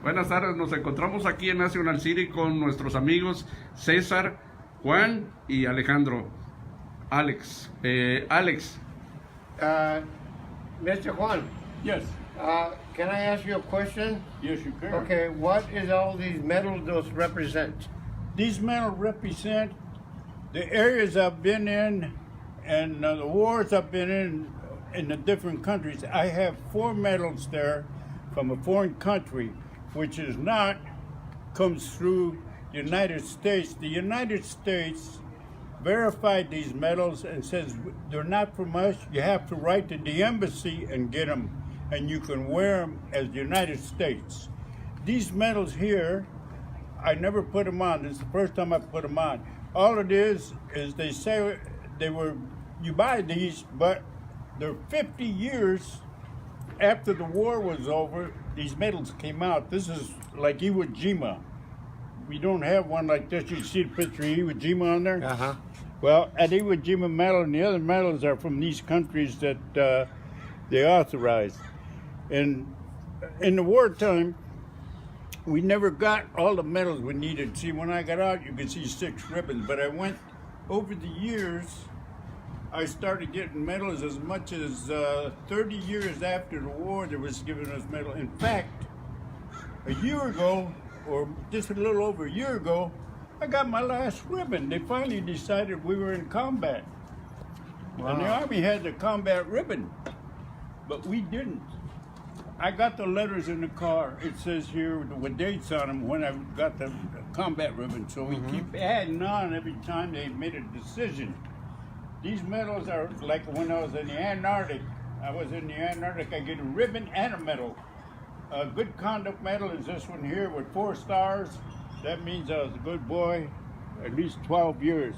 Buenas tardes, nos encontramos aquí en National City con nuestros amigos César, Juan y Alejandro. Alex. Mr. Juan. Yes. Can I ask you a question? Yes, you can. Okay, what is all these medals represent? These medals represent the areas I've been in and the wars I've been in the different countries. I have 4 medals there from a foreign country, which is not comes through the United States. The United States verified these medals and says they're not from us. You have to write to the embassy and get them, and you can wear them as the United States. These medals here, I never put them on. This is the first time I put them on. All it is they say you buy these, but they're 50 years after the war was over, these medals came out. This is like Iwo Jima. We don't have one like this. You see the picture of Iwo Jima on there? Uh-huh. Well, an Iwo Jima medal and the other medals are from these countries that they authorized. And in the wartime, we never got all the medals we needed. See, when I got out, you could see 6 ribbons. But I went, over the years, I started getting medals as much as 30 years after the war, they was giving us medals. In fact, a year ago, or just a little over a year ago, I got my last ribbon. They finally decided we were in combat. Wow. And the Army had the combat ribbon, but we didn't. I got the letters in the car. It says here with dates on them when I got the combat ribbon. So we keep adding on every time they made a decision. These medals are like when I was in the Antarctic. I was in the Antarctic, I get a ribbon and a medal. A good conduct medal is this one here with 4 stars. That means I was a good boy, at least 12 years.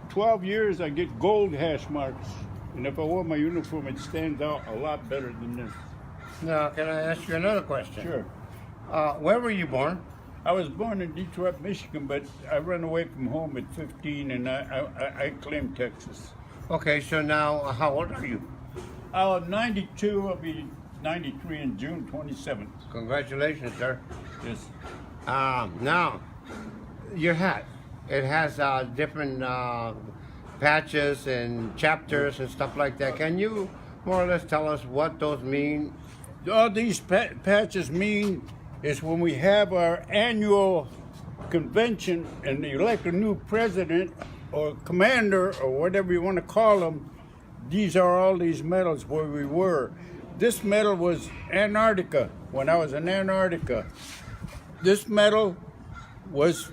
12 years, I get gold hash marks. And if I wore my uniform, it stands out a lot better than this. Now, can I ask you another question? Sure. Where were you born? I was born in Detroit, Michigan, but I ran away from home at 15 and I claimed Texas. Okay, so now how old are you? I'm 92, I'll be 93 in June 27th. Congratulations, sir. Yes. Now, your hat, it has different patches and chapters and stuff like that. Can you more or less tell us what those mean? All these patches mean is when we have our annual convention and they elect a new president or commander or whatever you want to call them, these are all these medals where we were. This medal was Antarctica, when I was in Antarctica. This medal was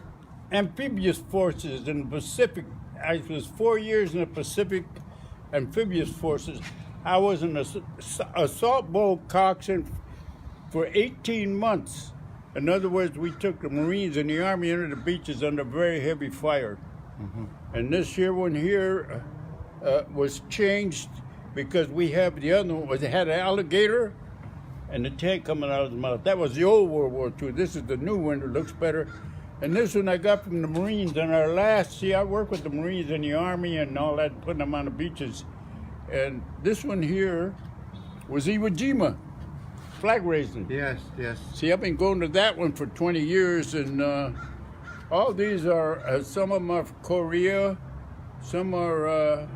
amphibious forces in the Pacific. I was 4 years in the Pacific amphibious forces. I was an assault boat coxswain for 18 months. In other words, we took the Marines and the Army into the beaches under very heavy fire. And this year one here was changed because we have the other one, it had an alligator and the tank coming out of his mouth. That was the old World War II. This is the new one, it looks better. And this one I got from the Marines in our last, see, I work with the Marines and the Army and all that, putting them on the beaches. And this one here was Iwo Jima, flag raising. Yes, yes. See, I've been going to that one for 20 years, and all these are, some of them are from Korea, some are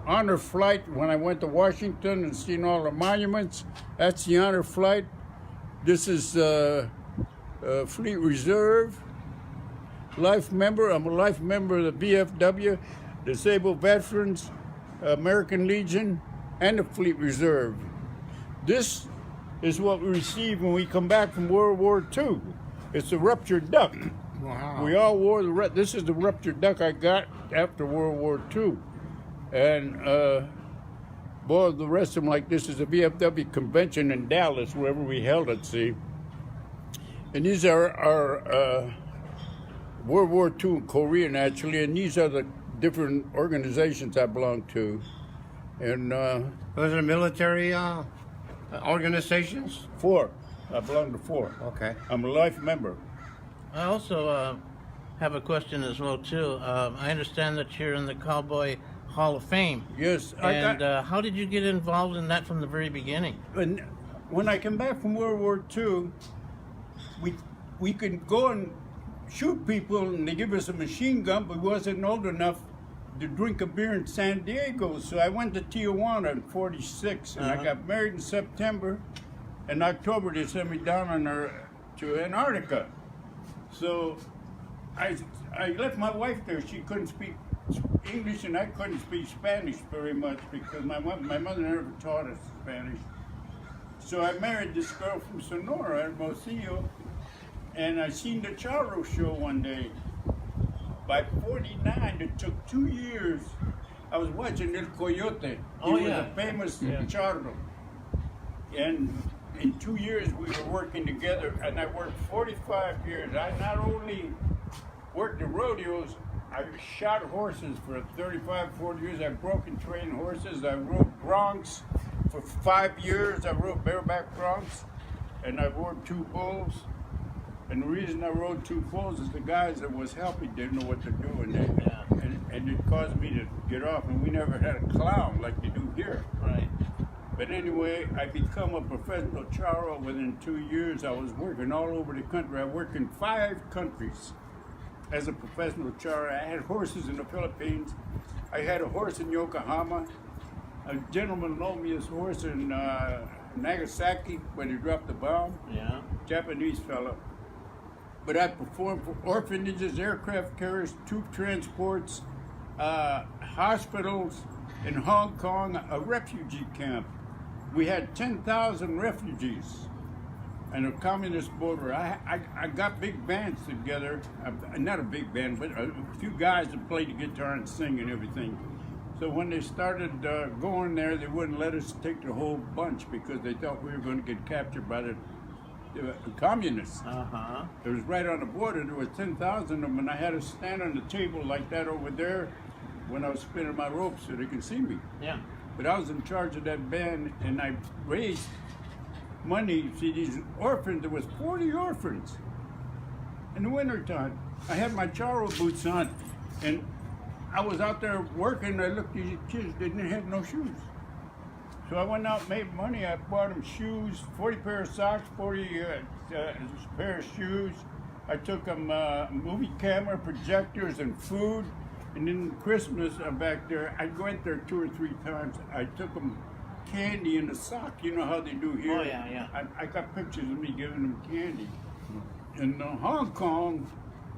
honor flight. When I went to Washington and seen all the monuments, that's the honor flight. This is Fleet Reserve, life member. I'm a life member of the VFW, Disabled Veterans, American Legion, and the Fleet Reserve. This is what we receive when we come back from World War II. It's a ruptured duck. Wow. We all wore this is the ruptured duck I got after World War II. And boy, the rest of them like this is a VFW convention in Dallas, wherever we held it, see. And these are our World War II and Korean, actually, and these are the different organizations I belong to. And Those are military organizations? 4. I belong to 4. Okay. I'm a life member. I also have a question as well too. I understand that you're in the Cowboy Hall of Fame. Yes. How did you get involved in that from the very beginning? And when I came back from World War II, we could go and shoot people, and they give us a machine gun, but we wasn't old enough to drink a beer in San Diego. So I went to Tijuana in '46, and I got married in September. In October, they sent me down to Antarctica. So I left my wife there. She couldn't speak English, and I couldn't speak Spanish very much because my mother never taught us Spanish. So I married this girl from Sonora, Hermosillo, and I seen the Charro show one day. By '49, it took 2 years. I was watching El Coyote. He was a famous Charro. And in 2 years, we were working together, and I worked 45 years. I not only worked the rodeos, I shot horses for 35, 40 years. I broke and trained horses. I rode broncs for 5 years. I rode bareback broncs, and I rode 2 bulls. And the reason I rode 2 bulls is the guys that was helping didn't know what to do, and it caused me to get off. And we never had a clown like they do here. Right. But anyway, I become a professional charro within 2 years. I was working all over the country. I worked in 5 countries as a professional charro. I had horses in the Philippines. I had a horse in Yokohama. A gentleman loaned me his horse in Nagasaki when he dropped the bomb. Yeah. Japanese fellow. But I performed for orphanages, aircraft carriers, troop transports, hospitals, in Hong Kong, a refugee camp. We had 10,000 refugees on the communist border. I got big bands together, not a big band, but a few guys that played the guitar and sing and everything. So when they started going there, they wouldn't let us take the whole bunch because they thought we were going to get captured by the communists. It was right on the border. There was 10,000 of them, and I had to stand on the table like that over there when I was spinning my rope so they could see me. Yeah. But I was in charge of that band, and I raised money. See, these orphans, there was 40 orphans in the wintertime. I had my charro boots on, and I was out there working. I looked at these kids, they didn't have no shoes. So I went out and made money. I bought them shoes, 40 pair of socks, 40 pair of shoes. I took them movie camera, projectors, and food. And then Christmas, back there, I went there 2 or 3 times. I took them candy in the sock. You know how they do here? Oh, yeah. I got pictures of me giving them candy. In Hong Kong,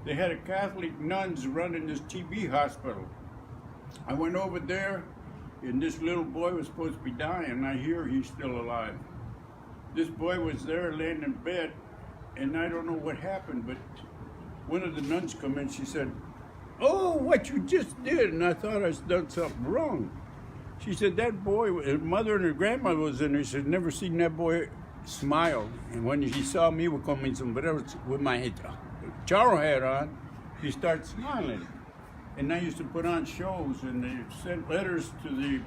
they had a Catholic nuns running this TB hospital. I went over there, and this little boy was supposed to be dying. I hear he's still alive. This boy was there laying in bed, and I don't know what happened, but one of the nuns come in, she said, "Oh, what you just did," and I thought I'd done something wrong. She said, that boy, her mother and her grandmother was in there, she said, never seen that boy smile. And when he saw me with my charro hat on, he started smiling. And I used to put on shows, and they sent letters to the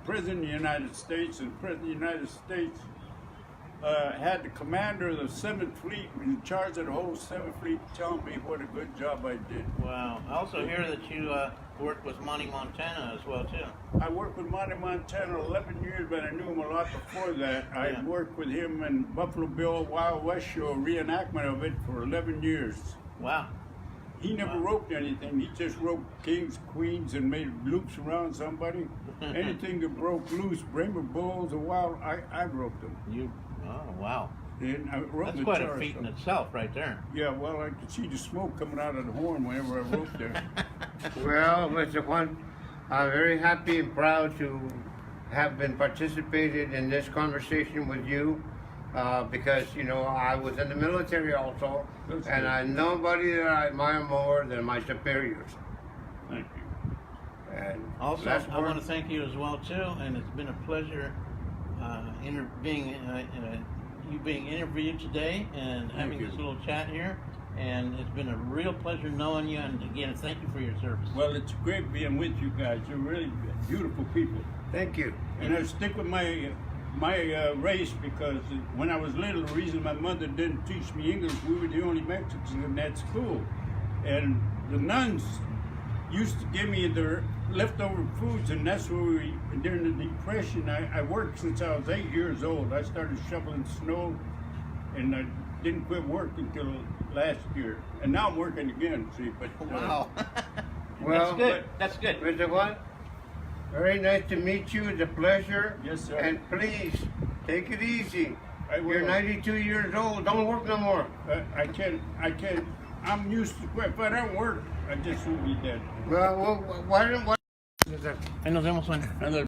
President of the United States, and the President of the United States had the commander of the 7th Fleet in charge of the whole 7th Fleet telling me what a good job I did. Wow. I also hear that you worked with Monty Montana as well, too. I worked with Monty Montana 11 years, but I knew him a lot before that. I worked with him in Buffalo Bill Wild West show, reenactment of it, for 11 years. Wow. He never roped anything. He just roped kings, queens, and made loops around somebody. Anything that broke loose, Bremer bulls, or wild, I roped them. Oh, wow. And I roped That's quite a feat in itself right there. Yeah, well, I could see the smoke coming out of the horn whenever I roped there. Well, Mr. Juan, I'm very happy and proud to have been participated in this conversation with you because, you know, I was in the military also, and I'm nobody that I admire more than my superiors. Thank you. And Also, I want to thank you as well, too, and it's been a pleasure you being interviewed today and having this little chat here. And it's been a real pleasure knowing you, and again, thank you for your service. Well, it's great being with you guys. You're really beautiful people. Thank you. And I stick with my race because when I was little, the reason my mother didn't teach me English, we were the only Mexicans in that school. And the nuns used to give me their leftover foods, and that's where during the Depression, I worked since I was 8 years old. I started shoveling snow, and didn't quit work until last year, and now I'm working again. See, but Wow. Well, That's good. That's good. Mr. Juan, very nice to meet you. It's a pleasure. Yes, sir. And please, take it easy. I will. You're 92 years old. Don't work no more. I can't. I'm used to quit. If I don't work, I just will be dead. Well, why don't... Ahí nos vemos, Juan.